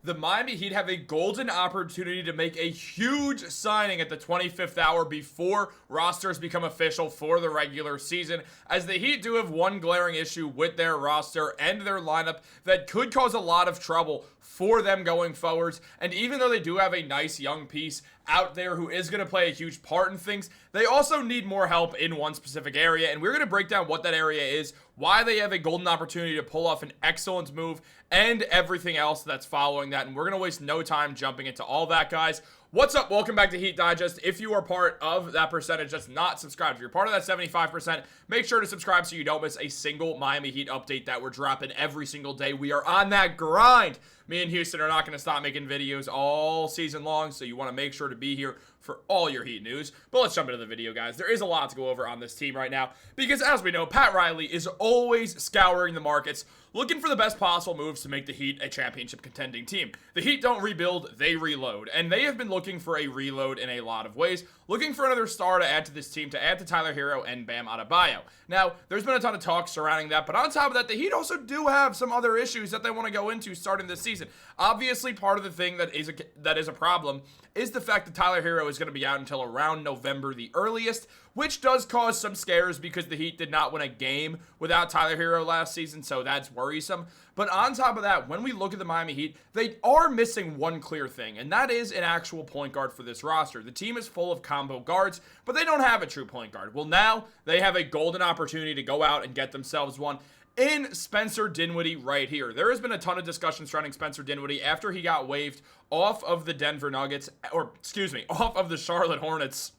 the Miami Heat have a golden opportunity to make a huge signing at the 25th hour before rosters become official for the regular season, as the Heat do have one glaring issue with their roster and their lineup that could cause a lot of trouble for them going forwards. And even though they do have a nice young piece out there who is going to play a huge part in things, they also need more help in one specific area, and we're going to break down what that area is, why they have a golden opportunity to pull off an excellent move, and everything else that's following that. And we're going to waste no time jumping into all that, guys. What's up? Welcome back to Heat Digest. If you are part of that percentage that's not subscribed, if you're part of that 75%, make sure to subscribe so you don't miss a single Miami Heat update that we're dropping every single day. We are on that grind. Me and Houston are not going to stop making videos all season long, so you want to make sure to be here for all your Heat news. But let's jump into the video, guys. There is a lot to go over on this team right now because, as we know, Pat Riley is always scouring the markets, looking for the best possible moves to make the Heat a championship contending team. The Heat don't rebuild, they reload. And they have been looking for a reload in a lot of ways, looking for another star to add to this team, to add to Tyler Hero and Bam Adebayo. Now, there's been a ton of talk surrounding that, but on top of that, the Heat also do have some other issues that they want to go into starting this season. Obviously, part of the thing that is a problem is the fact that Tyler Hero is going to be out until around November the earliest, which does cause some scares because the Heat did not win a game without Tyler Hero last season, so that's worrisome. But on top of that, when we look at the Miami Heat, they are missing one clear thing, and that is an actual point guard for this roster. The team is full of combo guards, but they don't have a true point guard. Well, now they have a golden opportunity to go out and get themselves one in Spencer Dinwiddie right here. There has been a ton of discussion surrounding Spencer Dinwiddie after he got waived off of the Denver Nuggets, off of the Charlotte Hornets.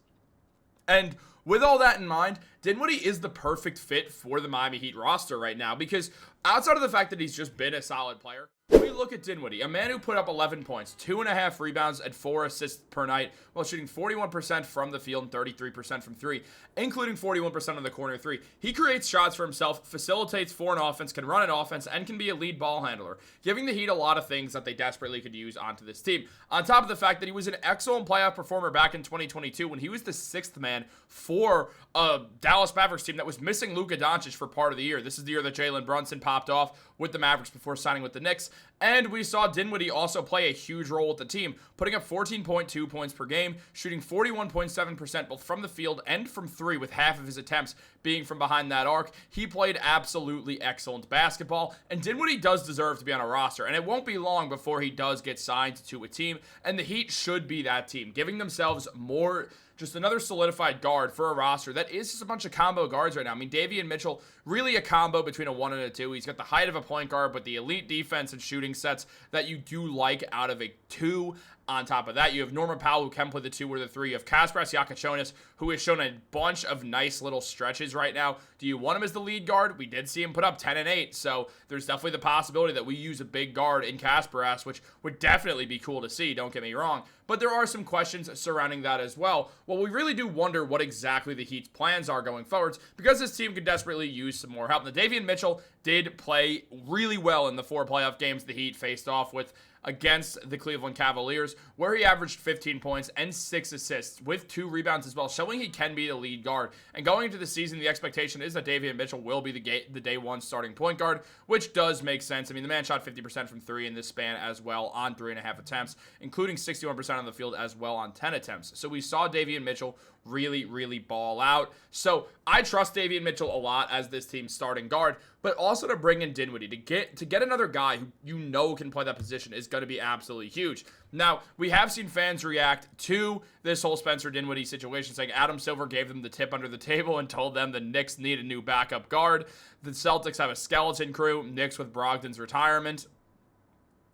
And with all that in mind, Dinwiddie is the perfect fit for the Miami Heat roster right now because outside of the fact that he's just been a solid player, when we look at Dinwiddie, a man who put up 11 points, 2.5 rebounds, and 4 assists per night while shooting 41% from the field and 33% from three, including 41% on the corner three. He creates shots for himself, facilitates for an offense, can run an offense, and can be a lead ball handler, giving the Heat a lot of things that they desperately could use onto this team. On top of the fact that he was an excellent playoff performer back in 2022 when he was the sixth man for a Dallas Mavericks team that was missing Luka Doncic for part of the year. This is the year that Jalen Brunson popped off with the Mavericks before signing with the Knicks. And we saw Dinwiddie also play a huge role with the team, putting up 14.2 points per game, shooting 41.7% both from the field and from three, with half of his attempts being from behind that arc. He played absolutely excellent basketball, and Dinwiddie does deserve to be on a roster, and it won't be long before he does get signed to a team, and the Heat should be that team, giving themselves more, just another solidified guard for a roster that is just a bunch of combo guards right now. I mean, Davion Mitchell, really a combo between a 1 and a 2. He's got the height of a point guard, but the elite defense and shooting sets that you do like out of a 2. On top of that, you have Norman Powell, who can play the 2 or the 3. You have Kasparas Yakachonis, who has shown a bunch of nice little stretches right now. Do you want him as the lead guard? We did see him put up 10 and 8, so there's definitely the possibility that we use a big guard in Kasparas, which would definitely be cool to see, don't get me wrong. But there are some questions surrounding that as well. Well, we really do wonder what exactly the Heat's plans are going forwards, because this team could desperately use some more help. Now, Davion Mitchell did play really well in the 4 playoff games the Heat faced off with against the Cleveland Cavaliers, where he averaged 15 points and 6 assists with 2 rebounds as well, showing he can be the lead guard. And going into the season, the expectation is that Davion Mitchell will be the day one starting point guard, which does make sense. I mean, the man shot 50% from 3 in this span as well on 3.5 attempts, including 61% on the field as well on 10 attempts. So we saw Davion Mitchell really ball out. So I trust Davion Mitchell a lot as this team's starting guard, but also to bring in Dinwiddie to get another guy who you know can play that position is going to be absolutely huge. Now, we have seen fans react to this whole Spencer Dinwiddie situation, saying Adam Silver gave them the tip under the table and told them the Knicks need a new backup guard. The Celtics have a skeleton crew, Knicks with Brogdon's retirement.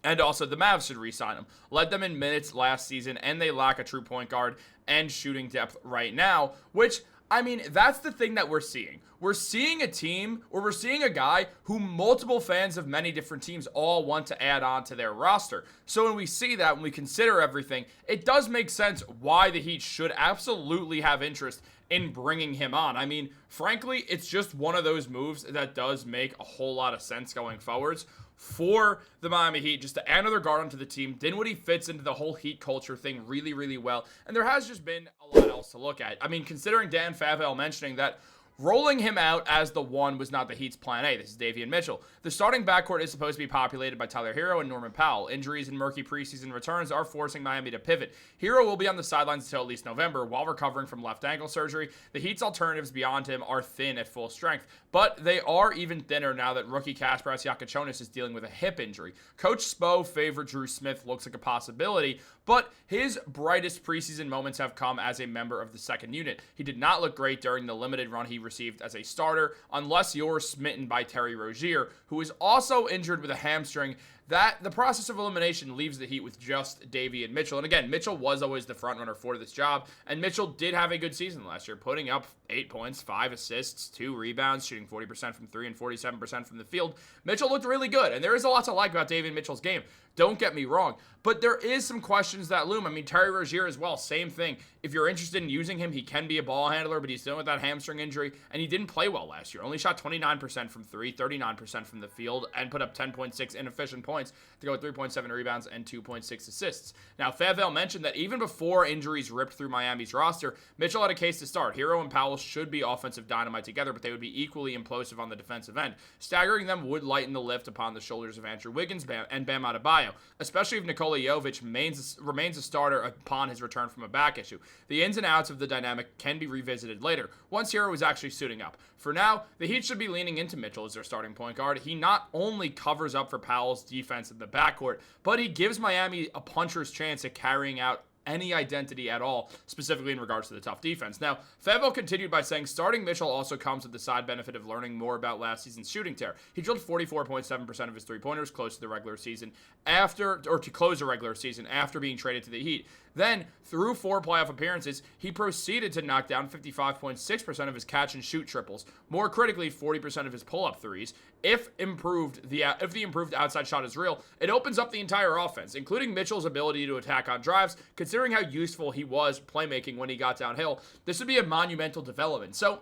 And also, the Mavs should re-sign him. Led them in minutes last season, and they lack a true point guard and shooting depth right now, which, I mean, that's the thing that we're seeing. We're seeing a team, or we're seeing a guy who multiple fans of many different teams all want to add on to their roster. So when we see that, when we consider everything, it does make sense why the Heat should absolutely have interest in bringing him on. I mean, frankly, it's just one of those moves that does make a whole lot of sense going forwards for the Miami Heat, just to add another guard onto the team. Dinwiddie fits into the whole Heat culture thing really well, and there has just been a lot else to look at. I mean, considering Dan Favell mentioning that rolling him out as the one was not the Heat's plan A. This is Davion Mitchell. The starting backcourt is supposed to be populated by Tyler Hero and Norman Powell. Injuries and murky preseason returns are forcing Miami to pivot. Hero will be on the sidelines until at least November while recovering from left ankle surgery. The Heat's alternatives beyond him are thin at full strength, but they are even thinner now that rookie Kasparas Jakubonis is dealing with a hip injury. Coach Spo favored Drew Smith looks like a possibility, but his brightest preseason moments have come as a member of the second unit. He did not look great during the limited run he received as a starter, unless you're smitten by Terry Rozier, who is also injured with a hamstring. That the process of elimination leaves the Heat with just Davion Mitchell. And again, Mitchell was always the front runner for this job, and Mitchell did have a good season last year, putting up 8 points, 5 assists, 2 rebounds, shooting 40% from 3 and 47% from the field. Mitchell looked really good, and there is a lot to like about Davion Mitchell's game. Don't get me wrong, but there is some questions that loom. I mean, Terry Rozier as well, same thing. If you're interested in using him, he can be a ball handler, but he's dealing with that hamstring injury, and he didn't play well last year. Only shot 29% from 3, 39% from the field, and put up 10.6 inefficient points to go with 3.7 rebounds and 2.6 assists. Now, Favell mentioned that even before injuries ripped through Miami's roster, Mitchell had a case to start. Hero and Powell should be offensive dynamite together, but they would be equally implosive on the defensive end. Staggering them would lighten the lift upon the shoulders of Andrew Wiggins and Bam Adebayo, especially if Nikola Jovic remains a starter upon his return from a back issue. The ins and outs of the dynamic can be revisited later, once Hero is actually suiting up. For now, the Heat should be leaning into Mitchell as their starting point guard. He not only covers up for Powell's defense in the backcourt, but he gives Miami a puncher's chance at carrying out any identity at all, specifically in regards to the tough defense. Now, Favell continued by saying starting Mitchell also comes with the side benefit of learning more about last season's shooting tear. He drilled 44.7% of his three-pointers close to the regular season to close the regular season after being traded to the Heat. Then, through 4 playoff appearances, he proceeded to knock down 55.6% of his catch-and-shoot triples. More critically, 40% of his pull-up threes. If the improved outside shot is real, it opens up the entire offense, including Mitchell's ability to attack on drives. Considering how useful he was playmaking when he got downhill, this would be a monumental development. So,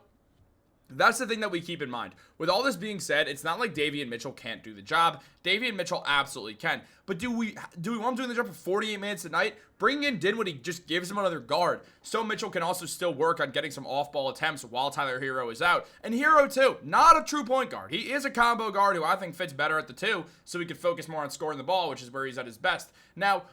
that's the thing that we keep in mind. With all this being said, it's not like Davion Mitchell can't do the job. Davion Mitchell absolutely can. But do we want him doing the job for 48 minutes a night? Bringing in Dinwiddie just gives him another guard. So Mitchell can also still work on getting some off-ball attempts while Tyler Hero is out. And Hero, too, not a true point guard. He is a combo guard who I think fits better at the 2, so he could focus more on scoring the ball, which is where he's at his best. Now,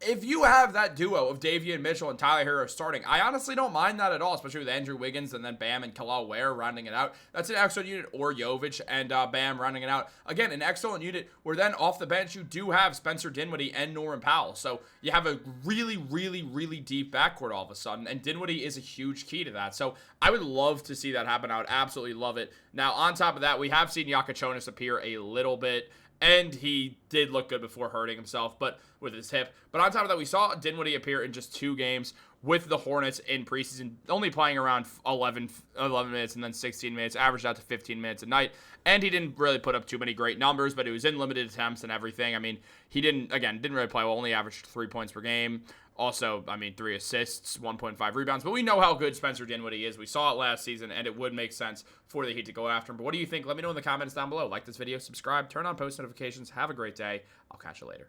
if you have that duo of Davion Mitchell and Tyler Hero starting, I honestly don't mind that at all, especially with Andrew Wiggins and then Bam and Kelal Ware rounding it out. That's an excellent unit, or Jovic and Bam rounding it out. Again, an excellent unit where then off the bench you do have Spencer Dinwiddie and Norman Powell. So you have a really, really, really deep backcourt all of a sudden, and Dinwiddie is a huge key to that. So I would love to see that happen. I would absolutely love it. Now, on top of that, we have seen Jakubonis appear a little bit, and he did look good before hurting himself, but with his hip. But on top of that, we saw Dinwiddie appear in just 2 games with the Hornets in preseason, only playing around 11 minutes and then 16 minutes, averaged out to 15 minutes a night. And he didn't really put up too many great numbers, but it was in limited attempts and everything. I mean, he didn't really play well, only averaged 3 points per game. Also, 3 assists, 1.5 rebounds. But we know how good Spencer Dinwiddie is. We saw it last season, and it would make sense for the Heat to go after him. But what do you think? Let me know in the comments down below. Like this video, subscribe, turn on post notifications. Have a great day. I'll catch you later.